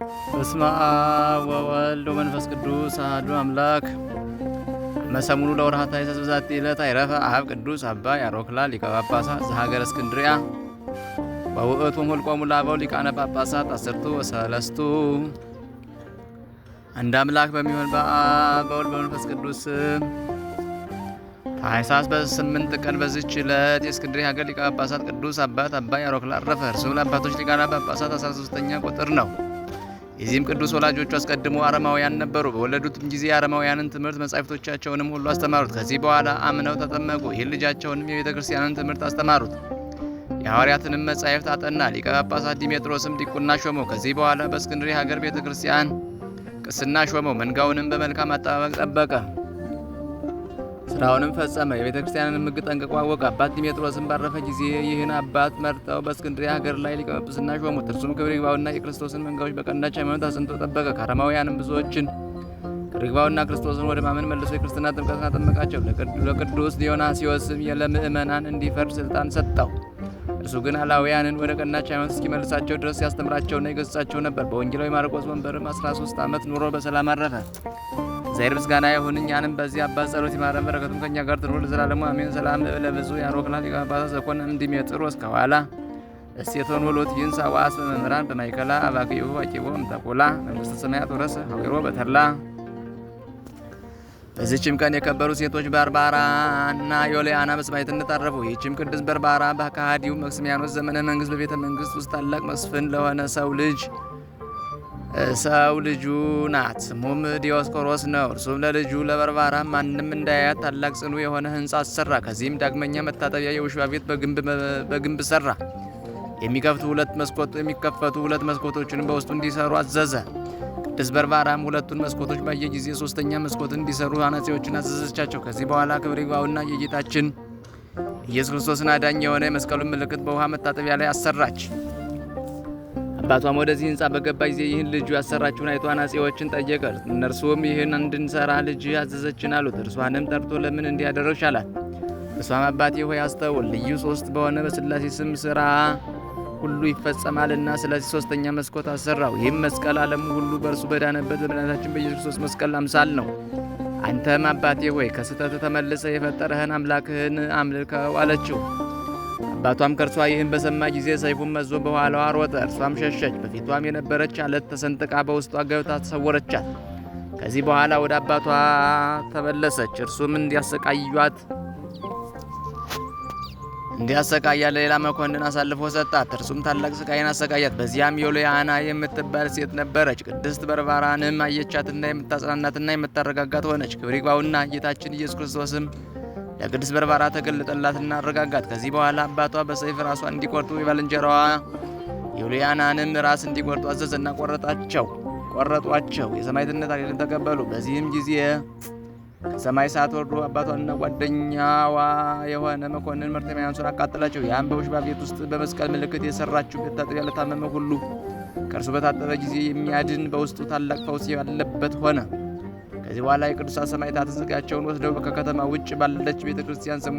በስመ አብ ወወልድ ወመንፈስ ቅዱስ አሐዱ አምላክ። መሰሙኑ ለወርኃ ታኅሣሥ በዛቲ ዕለት አይረፈ አብ ቅዱስ አባ ያሮክላ ሊቀ ጳጳሳት ዘሀገረ እስክንድርያ ወውእቱም ሁልቆሙ ለአበው ሊቃነ ጳጳሳት አስርቱ ወሰለስቱ። አንድ አምላክ በሚሆን በአብ በወልድ በመንፈስ ቅዱስ ታኅሣሥ በ8 ቀን በዚች ዕለት የእስክንድርያ ሀገር ሊቀ ጳጳሳት ቅዱስ አባት አባ ያሮክላ አረፈ። እርሱም ለአባቶች ሊቃነ ጳጳሳት 13ኛ ቁጥር ነው። የዚህም ቅዱስ ወላጆቹ አስቀድሞ አረማውያን ነበሩ። በወለዱትም ጊዜ የአረማውያንን ትምህርት መጻሕፍቶቻቸውንም ሁሉ አስተማሩት። ከዚህ በኋላ አምነው ተጠመቁ። ይህን ልጃቸውንም የቤተ ክርስቲያንን ትምህርት አስተማሩት። የሐዋርያትንም መጻሕፍት አጠና። ሊቀ ጳጳሳት ዲሜጥሮስም ዲቁና ሾመው። ከዚህ በኋላ በእስክንድርያ ሀገር ቤተ ክርስቲያን ቅስና ሾመው። መንጋውንም በመልካም አጠባበቅ ጠበቀ። ስራውንም ፈጸመ። የቤተ ክርስቲያንን ሕግ ጠንቅቆ አወቀ። አባት ዲሜጥሮስም ባረፈ ጊዜ ይህን አባት መርጠው በእስክንድርያ ሀገር ላይ ሊቀ ጵጵስና ሾሙት። እርሱም ክብር ይግባውና የክርስቶስን መንጋዎች በቀናች ሃይማኖት አጽንቶ ጠበቀ። ከአረማውያንም ብዙዎችን ክብር ይግባውና ክርስቶስን ወደ ማመን መልሶ የክርስትና ጥምቀትን አጠመቃቸው። ለቅዱስ ዲዮናስዮስም ለምእመናን እንዲፈርድ ስልጣን ሰጠው። እርሱ ግን አላውያንን ወደ ቀናች ሃይማኖት እስኪመልሳቸው ድረስ ያስተምራቸውና ይገሥጻቸው ነበር። በወንጌላዊ ማርቆስ ወንበርም 13 ዓመት ኑሮ በሰላም አረፈ። እግዚአብሔር ምስጋና ይሁን፣ እኛንም በዚህ አባት ጸሎት ይማረን፣ በረከቱም ከእኛ ጋር ትኑር ለዘላለሙ አሜን። ሰላም ለብዙ ያሮክላ ሊቀ ጳጳሳት ዘኮነ እምዲሜጥሮስ ከኋላ እስቴቶን ወሎት ይንሳ ዋስ በመምህራን በማይከላ አባክዩ አቂቦ እምተቆላ መንግሥተ ሰማያት ወረሰ ሀዊሮ በተድላ። በዚችም ቀን የከበሩ ሴቶች ባርባራ እና ዮልያና በሰማዕትነት አረፉ። ይህችም ቅድስት ባርባራ በከሃዲው መክስሚያኖስ ዘመነ መንግስት በቤተ መንግስት ውስጥ ታላቅ መስፍን ለሆነ ሰው ልጁ ናት። ስሙም ዲዮስቆሮስ ነው። እርሱም ለልጁ ለባርባራ ማንም እንዳያት ታላቅ ጽኑ የሆነ ሕንጻ አሰራ። ከዚህም ዳግመኛ መታጠቢያ የውሽባ ቤት በግንብ ሰራ። የሚከፈቱ ሁለት መስኮቶችንም በውስጡ እንዲሰሩ አዘዘ። ቅድስት ባርባራም ሁለቱን መስኮቶች ባየ ጊዜ ሶስተኛ መስኮትን እንዲሰሩ አናጺዎችን አዘዘቻቸው። ከዚህ በኋላ ክብር ይግባውና የጌታችን ኢየሱስ ክርስቶስን አዳኝ የሆነ የመስቀሉን ምልክት በውሃ መታጠቢያ ላይ አሰራች። አባቷም ወደዚህ ሕንጻ በገባ ጊዜ ይህን ልጁ ያሰራችውን አይቶ አናጺዎችን ጠየቀ። እነርሱም ይህን እንድንሰራ ልጅ አዘዘችን አሉት። እርሷንም ጠርቶ ለምን እንዲያደረግሽ አላት። እርሷም አባቴ ሆይ አስተውል፣ ልዩ ሶስት በሆነ በሥላሴ ስም ስራ ሁሉ ይፈጸማልና ስለዚህ ሶስተኛ መስኮት አሰራው። ይህም መስቀል ዓለሙ ሁሉ በእርሱ በዳነበት በመድኃኒታችን በኢየሱስ ክርስቶስ መስቀል አምሳል ነው። አንተም አባቴ ሆይ ከስህተት ተመልሰ የፈጠረህን አምላክህን አምልከው አለችው። አባቷም ከእርሷ ይህን በሰማ ጊዜ ሰይፉን መዞ በኋላዋ ሮጠ። እርሷም ሸሸች። በፊቷም የነበረች አለት ተሰንጥቃ በውስጧ ገብታ ተሰወረቻት። ከዚህ በኋላ ወደ አባቷ ተመለሰች። እርሱም እንዲያሰቃያት ለሌላ መኮንን አሳልፎ ሰጣት። እርሱም ታላቅ ስቃይን አሰቃያት። በዚያም ዮልያና የምትባል ሴት ነበረች። ቅድስት ባርባራንም አየቻትና የምታጽናናትና የምታረጋጋት ሆነች። ክብር ይግባውና ጌታችን ኢየሱስ ክርስቶስም ለቅድስት ባርባራ ተገለጠላትና አረጋጋት። ከዚህ በኋላ አባቷ በሰይፍ ራሷን እንዲቆርጡ የባልንጀራዋ ዮልያናንም ራስ እንዲቆርጡ አዘዘና ቆረጧቸው። የሰማዕትነት አክሊልን ተቀበሉ። በዚህም ጊዜ ከሰማይ እሳት ወርዶ አባቷንና ጓደኛዋ የሆነ መኮንን መርጤምያኖስን አቃጠላቸው። ያም በውሽባ ቤት ውስጥ በመስቀል ምልክት የሰራችው መታጠቢያ ለታመመ ሁሉ ከእርሱ በታጠበ ጊዜ የሚያድን በውስጡ ታላቅ ፈውስ ያለበት ሆነ። ከዚህ በኋላ የቅዱሳን ሰማዕታትን ሥጋቸውን ወስደው ከከተማ ውጭ ባለች ቤተ ክርስቲያን ስሟ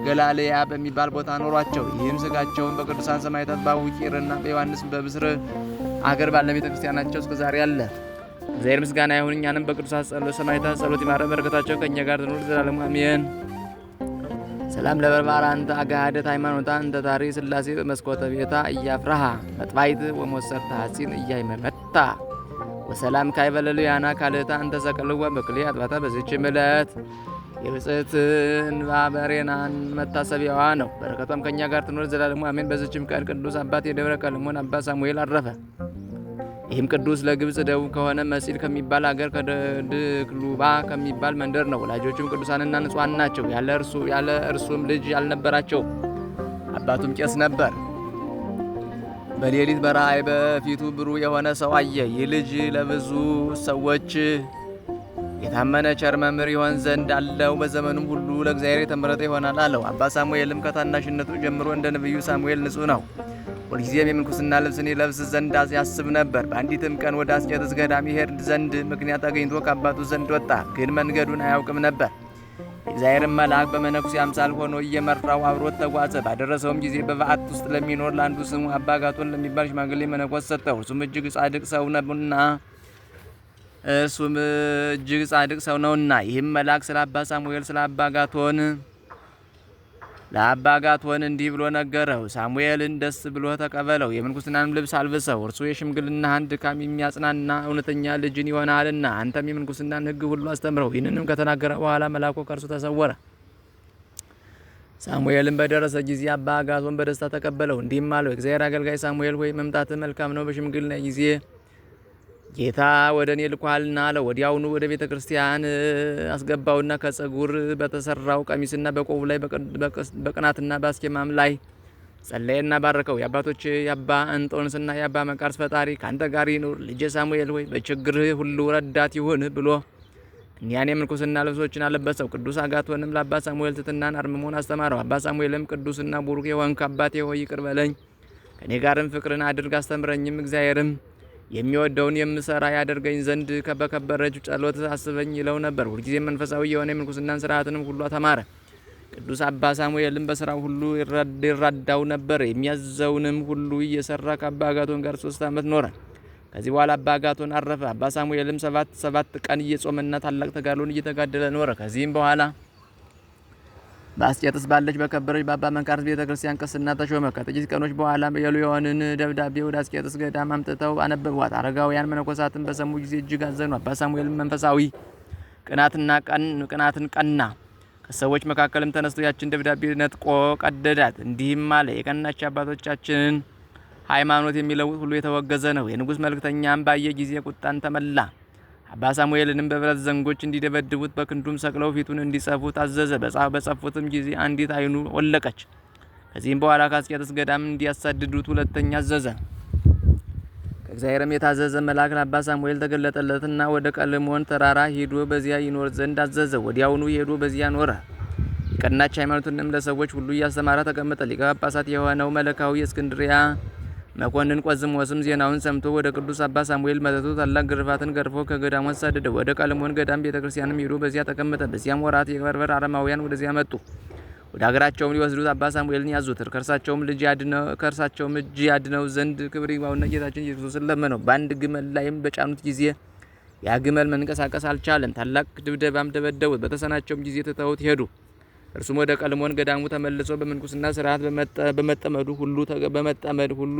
ገላልያ በሚባል ቦታ ኖሯቸው። ይህም ሥጋቸውን በቅዱሳን ሰማዕታት በአቡቂርና በዮሐንስ በብስር አገር ባለ ቤተ ክርስቲያናቸው እስከዛሬ አለ። እግዚአብሔር ምስጋና ይሁን፣ እኛንም በቅዱሳን ሰማዕታት ጸሎት ይማረን፣ በረከታቸው ከእኛ ጋር ትኑር ለዘላለሙ አሜን። ሰላም ለባርባራ እንተ አጋሃደት ሃይማኖታ እንተ ታሪ ሥላሴ መስኮተ ቤታ እያፍራሃ መጥባይት ወሞሰርተ ሐጺን እያይመመታ ወሰላም ካይበለልያና ካልእታ እንተ ሰቀልዋ በክሌ አጥባታ። በዚችም ዕለት የብጽዕት እንባበሬናን መታሰቢያዋ ነው። በረከቷም ከእኛ ጋር ትኑር ዘላለሙ አሜን። በዚችም ቀን ቅዱስ አባት የደብረ ቀልሞን አባ ሳሙኤል አረፈ። ይህም ቅዱስ ለግብጽ ደቡብ ከሆነ መሲል ከሚባል አገር ከድክሉባ ከሚባል መንደር ነው። ወላጆቹም ቅዱሳንና ንጹሐን ናቸው። ያለ እርሱም ልጅ አልነበራቸው። አባቱም ቄስ ነበር። በሌሊት በራእይ በፊቱ ብሩህ የሆነ ሰው አየ። ይህ ልጅ ለብዙ ሰዎች የታመነ ቸር መምህር ይሆን ዘንድ አለው። በዘመኑም ሁሉ ለእግዚአብሔር የተመረጠ ይሆናል አለው። አባ ሳሙኤልም ከታናሽነቱ ጀምሮ እንደ ነቢዩ ሳሙኤል ንጹሕ ነው። ሁልጊዜም የምንኩስና ልብስን ይለብስ ዘንድ ያስብ ነበር። በአንዲትም ቀን ወደ አስቄጥስ ገዳም ይሄድ ዘንድ ምክንያት አግኝቶ ከአባቱ ዘንድ ወጣ። ግን መንገዱን አያውቅም ነበር። የእግዚአብሔርን መልአክ በመነኩሴ አምሳል ሆኖ እየመራው አብሮት ተጓዘ። ባደረሰውም ጊዜ በበዓት ውስጥ ለሚኖር ለአንዱ ስሙ አባ አጋቶን ለሚባል ሽማግሌ መነኮስ ሰጠው። እርሱም እጅግ ጻድቅ ሰው ነውና ይህም መልአክ ስለ አባ ሳሙኤል ስለ ለአባ አጋቶን እንዲህ ብሎ ነገረው። ሳሙኤልን ደስ ብሎ ተቀበለው፣ የምንኩስናንም ልብስ አልብሰው። እርሱ የሽምግልናህን ድካም የሚያጽናና እውነተኛ ልጅን ይሆናልና አንተም የምንኩስናን ሕግ ሁሉ አስተምረው። ይህንንም ከተናገረ በኋላ መልአኩ ከእርሱ ተሰወረ። ሳሙኤልን በደረሰ ጊዜ አባ አጋቶን በደስታ ተቀበለው፣ እንዲህም አለው። እግዚአብሔር አገልጋይ ሳሙኤል ሆይ መምጣትህ መልካም ነው። በሽምግልና ጊዜ ጌታ ወደ እኔ ልኳልና አለው። ወዲያውኑ ወደ ቤተ ክርስቲያን አስገባውና ከጸጉር በተሰራው ቀሚስና በቆቡ ላይ በቅናትና በአስኬማም ላይ ጸለየና ባረከው። የአባቶች የአባ እንጦንስና የአባ መቃርስ ፈጣሪ ካንተ ጋር ይኑር። ልጄ ሳሙኤል ሆይ በችግርህ ሁሉ ረዳት ይሁን ብሎ እኒያን የምንኩስና ልብሶችን አለበሰው። ቅዱስ አጋቶንም ለአባ ሳሙኤል ትሕትናን አርምሞን አስተማረው። አባ ሳሙኤልም ቅዱስና ቡሩክ የሆንክ አባቴ ሆይ ይቅር በለኝ፣ ከእኔ ጋርም ፍቅርን አድርግ፣ አስተምረኝም። እግዚአብሔርም የሚወደውን የምሰራ ያደርገኝ ዘንድ በከበረች ጸሎት አስበኝ ይለው ነበር። ሁልጊዜም መንፈሳዊ የሆነ የምንኩስናን ስርዓትንም ሁሉ ተማረ። ቅዱስ አባ ሳሙኤልም በስራው ሁሉ ይራዳው ነበር። የሚያዘውንም ሁሉ እየሰራ ከአባ አጋቶን ጋር 3 ዓመት ኖረ። ከዚህ በኋላ አባ አጋቶን አረፈ። አባ ሳሙኤልም ሰባት ቀን እየጾመና ታላቅ ተጋድሎን እየተጋደለ ኖረ። ከዚህም በኋላ በአስቄጥስ ባለች በከበረች በአባ መቃርስ ቤተ ክርስቲያን ቅስና ተሾመ። ከጥቂት ቀኖች በኋላ የሉዮንን ደብዳቤ ወደ አስቄጥስ ገዳም አምጥተው አነበቧት። አረጋውያን መነኮሳትን በሰሙ ጊዜ እጅግ አዘኑ። አባ ሳሙኤልም መንፈሳዊ ቅናትን ቀና። ከሰዎች መካከልም ተነስቶ ያችን ደብዳቤ ነጥቆ ቀደዳት። እንዲህም አለ። የቀናች አባቶቻችንን ሃይማኖት የሚለውጥ ሁሉ የተወገዘ ነው። የንጉሥ መልእክተኛም ባየ ጊዜ ቁጣን ተመላ። አባ ሳሙኤልንም በብረት ዘንጎች እንዲደበድቡት በክንዱም ሰቅለው ፊቱን እንዲጸፉት አዘዘ። በጸፉትም ጊዜ አንዲት ዓይኑ ወለቀች። ከዚህም በኋላ ከአስቄጥስ ገዳም እንዲያሳድዱት ሁለተኛ አዘዘ። ከእግዚአብሔርም የታዘዘ መልአክ ለአባ ሳሙኤል ተገለጠለትና ወደ ቀልሞን ተራራ ሄዶ በዚያ ይኖር ዘንድ አዘዘ። ወዲያውኑ ሄዶ በዚያ ኖረ። የቀናች ሃይማኖትንም ለሰዎች ሁሉ እያስተማረ ተቀመጠ። ሊቀ ጳጳሳት የሆነው መለካዊ የእስክንድርያ መኮንን ቆዝሞስም ዜናውን ሰምቶ ወደ ቅዱስ አባ ሳሙኤል መጥቶ ታላቅ ግርፋትን ገርፎ ከገዳሙ አሳደደው። ወደ ቀልሞን ገዳም ቤተክርስቲያንም ሄዶ በዚያ ተቀመጠ። በዚያም ወራት የበርበር አረማውያን ወደዚያ መጡ። ወደ ሀገራቸውም ሊወስዱት አባ ሳሙኤልን ያዙት። ከእርሳቸውም እጅ ያድነው ዘንድ ክብር ይግባውና ጌታችን ኢየሱስ ክርስቶስን ለመነው። በአንድ ግመል ላይም በጫኑት ጊዜ ያ ግመል መንቀሳቀስ አልቻለም። ታላቅ ድብደባም ደበደቡት። በተሰናቸውም ጊዜ ትተውት ሄዱ። እርሱም ወደ ቀልሞን ገዳሙ ተመልሶ በምንኩስና ስርዓት በመጠመድ ሁሉ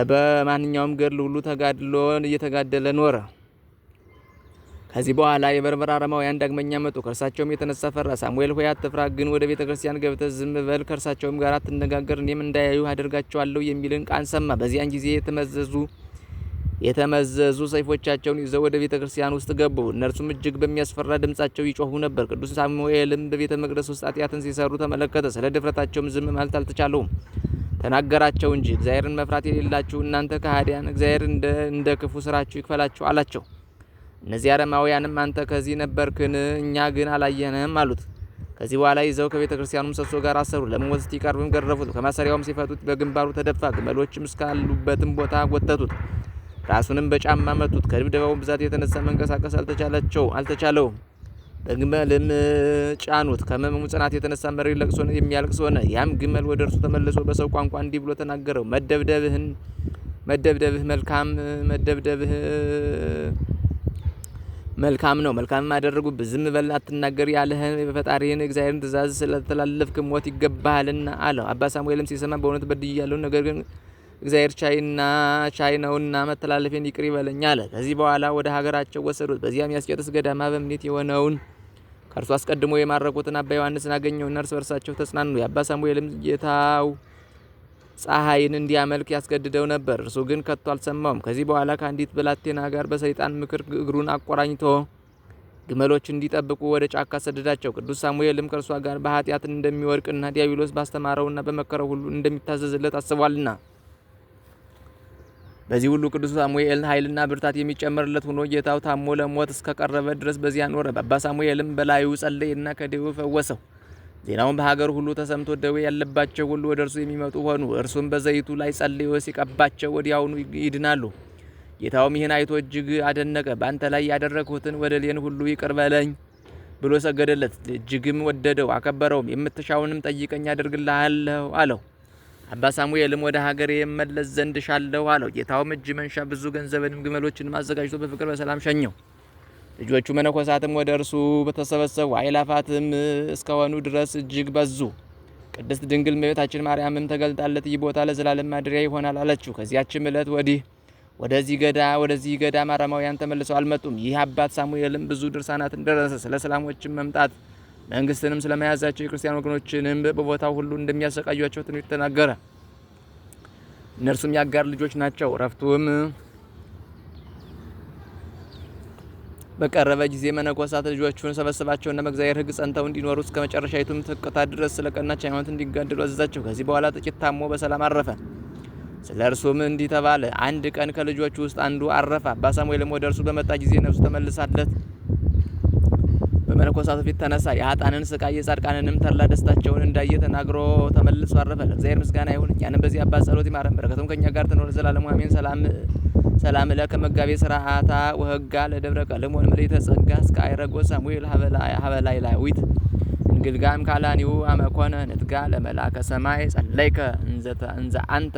በማንኛውም ገድል ሁሉ ተጋድሎን እየተጋደለ ኖረ። ከዚህ በኋላ የበርበር አረማውያን ዳግመኛ መጡ። ከእርሳቸውም የተነሳ ፈራ። ሳሙኤል ሆይ አትፍራ፣ ግን ወደ ቤተ ክርስቲያን ገብተህ ዝም በል፣ ከእርሳቸውም ጋር አትነጋገር፣ እኔም እንዳያዩ አደርጋቸዋለሁ የሚልን ቃል ሰማ። በዚያን ጊዜ የተመዘዙ ሰይፎቻቸውን ይዘው ወደ ቤተ ክርስቲያን ውስጥ ገቡ። እነርሱም እጅግ በሚያስፈራ ድምጻቸው ይጮሁ ነበር። ቅዱስ ሳሙኤልም በቤተ መቅደስ ውስጥ ኃጢአትን ሲሰሩ ተመለከተ። ስለ ድፍረታቸውም ዝም ማለት አልተቻለውም። ተናገራቸው እንጂ እግዚአብሔርን መፍራት የሌላችሁ እናንተ ከሃዲያን እግዚአብሔር እንደ ክፉ ስራችሁ ይክፈላችሁ አላቸው። እነዚህ አረማውያንም አንተ ከዚህ ነበርክን? እኛ ግን አላየንም አሉት። ከዚህ በኋላ ይዘው ከቤተ ክርስቲያኑ ምሰሶ ጋር አሰሩ። ለመሞት ሲቀርብም ገረፉት። ከማሰሪያውም ሲፈቱት በግንባሩ ተደፋ። ግመሎችም እስካሉበትም ቦታ ጎተቱት። ራሱንም በጫማ መቱት። ከድብደባው ብዛት የተነሳ መንቀሳቀስ አልተቻለውም። በግመልም ጫኑት። ከመሙ ጽናት የተነሳ መሬት ለቅሶ የሚያለቅስ ሆነ። ያም ግመል ወደ እርሱ ተመልሶ በሰው ቋንቋ እንዲህ ብሎ ተናገረው። መደብደብህ መልካም ነው። መልካምም አደረጉብህ። ዝም በል አትናገር፣ ያለህን የፈጣሪህን እግዚአብሔርን ትእዛዝ ስለተላለፍክ ሞት ይገባሃልና አለው። አባ ሳሙኤልም ሲሰማ በእውነት በድያለሁ፣ ነገር ግን እግዚአብሔር ቻይ ነውና መተላለፌን ይቅር ይበለኝ አለ። ከዚህ በኋላ ወደ ሀገራቸው ወሰዱት። በዚያም የአስቄጥስ ገዳም አበምኔት የሆነውን ከእርሱ አስቀድሞ የማረኩትን አባ ዮሐንስን አገኘውና እርስ በርሳቸው ተጽናኑ። የአባ ሳሙኤልም ጌታው ፀሐይን እንዲያመልክ ያስገድደው ነበር። እርሱ ግን ከቶ አልሰማውም። ከዚህ በኋላ ከአንዲት ብላቴና ጋር በሰይጣን ምክር እግሩን አቆራኝቶ ግመሎች እንዲጠብቁ ወደ ጫካ ሰደዳቸው። ቅዱስ ሳሙኤልም ከእርሷ ጋር በኃጢአት እንደሚወድቅና ዲያብሎስ ባስተማረውና በመከረው ሁሉ እንደሚታዘዝለት አስቧልና። በዚህ ሁሉ ቅዱስ ሳሙኤል ኃይልና ብርታት የሚጨመርለት ሆኖ ጌታው ታሞ ለሞት እስከቀረበ ድረስ በዚያ ኖረ። በአባ ሳሙኤልም በላዩ ጸለየና ከደዌው ፈወሰው። ዜናውን በሀገር ሁሉ ተሰምቶ ደዌ ያለባቸው ሁሉ ወደ እርሱ የሚመጡ ሆኑ። እርሱም በዘይቱ ላይ ጸልዮ ሲቀባቸው ወዲያውኑ ይድናሉ። ጌታውም ይህን አይቶ እጅግ አደነቀ። በአንተ ላይ ያደረግሁትን በደሌን ሁሉ ይቅር በለኝ፣ ብሎ ሰገደለት። እጅግም ወደደው አከበረውም። የምትሻውንም ጠይቀኝ አደርግልሃለሁ አለው። አባ ሳሙኤልም ወደ ሀገሬ የመለስ ዘንድ ሻለሁ አለው። ጌታውም እጅ መንሻ ብዙ ገንዘብንም ግመሎችንም አዘጋጅቶ በፍቅር በሰላም ሸኘው። ልጆቹ መነኮሳትም ወደ እርሱ በተሰበሰቡ አእላፋትም እስከሆኑ ድረስ እጅግ በዙ። ቅድስት ድንግል እመቤታችን ማርያምም ተገልጣለት ይህ ቦታ ለዘላለም ማደሪያ ይሆናል አለችው። ከዚያችም ዕለት ወደዚህ ገዳም አረማውያን ተመልሰው አልመጡም። ይህ አባት ሳሙኤልም ብዙ ድርሳናትን ደረሰ። ስለ ሰላሞችም መምጣት መንግስትንም ስለመያዛቸው የክርስቲያን ወገኖችንም በቦታው ሁሉ እንደሚያሰቃዩቸው ትንቢት ተናገረ። እነርሱም የአጋር ልጆች ናቸው። ረፍቱም በቀረበ ጊዜ መነኮሳት ልጆቹን ሰበሰባቸውና በእግዚአብሔር ሕግ ጸንተው እንዲኖሩ እስከ መጨረሻይቱም ትቅታ ድረስ ስለ ቀናች ሃይማኖት እንዲጋደሉ አዘዛቸው። ከዚህ በኋላ ጥቂት ታሞ በሰላም አረፈ። ስለ እርሱም እንዲህ ተባለ። አንድ ቀን ከልጆቹ ውስጥ አንዱ አረፈ። አባ ሳሙኤልም ወደ እርሱ በመጣ ጊዜ ነፍሱ ተመልሳለት በመነኮሳቱ ፊት ተነሳ። የኃጥአንን ስቃይ የጻድቃንንም ተድላ ደስታቸውን እንዳየ ተናግሮ ተመልሶ አረፈ። ለእግዚአብሔር ምስጋና ይሁን፣ እኛንም በዚህ አባት ጸሎት ይማረን፣ በረከቱም ከእኛ ጋር ትኖር ዘላለሙ አሜን። ሰላም ለከ መጋቤ ስርዓታ ወህጋ ለደብረ ቀለም ወንመሬተ ጸጋ እስከ አይረጎ ሳሙኤል ሀበላይ ላዊት እንግልጋም ካላኒው አመኮነ ንትጋ ለመላከ ሰማይ ጸለይከ እንዘ አንተ